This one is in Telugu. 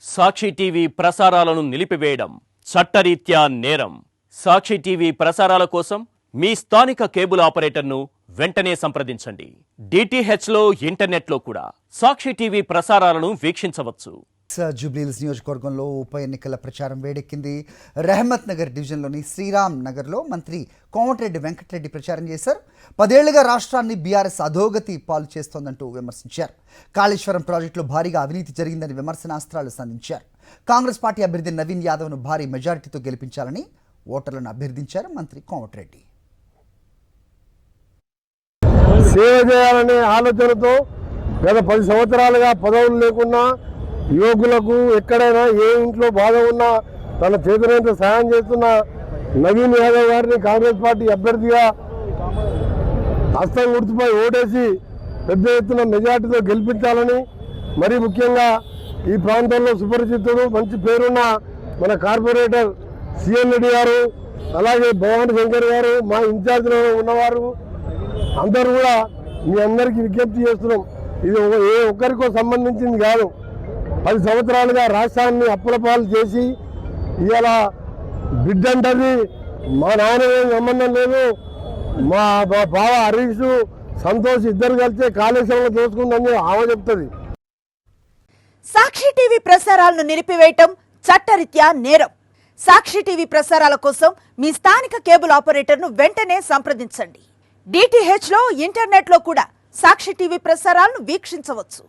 సాక్షి టీవీ ప్రసారాలను నిలిపివేయడం చట్టరీత్యా నేరం. సాక్షి టీవీ ప్రసారాల కోసం మీ స్థానిక కేబుల్ ఆపరేటర్ను వెంటనే సంప్రదించండి. డిటిహెచ్లో ఇంటర్నెట్లో కూడా సాక్షి టీవీ ప్రసారాలను వీక్షించవచ్చు. జూబ్లీహిల్స్ నియోజకవర్గంలో ఉప ఎన్నికల ప్రచారం వేడెక్కింది. రెహమత్ నగర్ డివిజన్లోని శ్రీరామ్ నగర్లో మంత్రి కోమటిరెడ్డి వెంకటరెడ్డి ప్రచారం చేశారు. 10 ఏళ్లుగా రాష్ట్రాన్ని బీఆర్ఎస్ అధోగతి పాలు చేస్తోందంటూ విమర్శించారు. కాళేశ్వరం ప్రాజెక్టులో భారీగా అవినీతి జరిగిందని విమర్శనాస్త్రాలు సంధించారు. కాంగ్రెస్ పార్టీ అభ్యర్థి నవీన్ యాదవ్ను భారీ మెజారిటీతో గెలిపించాలని ఓటర్లను అభ్యర్థించారు మంత్రి కోమటిరెడ్డి. సేవ చేయాలనే ఆలోచనతో గత 10 సంవత్సరాలుగా పదవులు లేకున్నా యువకులకు ఎక్కడైనా ఏ ఇంట్లో బాధ ఉన్నా తన చేతులంతా సాయం చేస్తున్న నవీన్ యాదవ్ గారిని కాంగ్రెస్ పార్టీ అభ్యర్థిగా హస్తం గుర్తుపై ఓటేసి పెద్ద ఎత్తున మెజార్టీతో గెలిపించాలని, మరీ ముఖ్యంగా ఈ ప్రాంతంలో సుపరిచితుడు మంచి పేరున్న మన కార్పొరేటర్ సిఎన్ రెడ్డి గారు, అలాగే భవానీ శంకర్ గారు, మా ఇన్ఛార్జ్లో ఉన్నవారు అందరూ కూడా మీ అందరికీ విజ్ఞప్తి చేస్తున్నాం. ఇది ఏ ఒక్కరికో సంబంధించింది కాదు. 10 సంవత్సరాలుగా రాష్ట్రాన్ని అప్పుల పాలు చేసి ఇలా బిడ్డంటది మా నాయన సంబంధం లేదు, మా బావ హరీష్ సంతోష్ ఇద్దరు కలిసే కాళేశ్వరంలో దోచుకుందని ఆమె చెప్తుంది. సాక్షి టీవీ ప్రసారాలను నిలిపివేయటం చట్టరీత్యా నేరం. సాక్షి టీవీ ప్రసారాల కోసం మీ స్థానిక కేబుల్ ఆపరేటర్ను వెంటనే సంప్రదించండి. డిటిహెచ్లో ఇంటర్నెట్లో కూడా సాక్షి టీవీ ప్రసారాలను వీక్షించవచ్చు.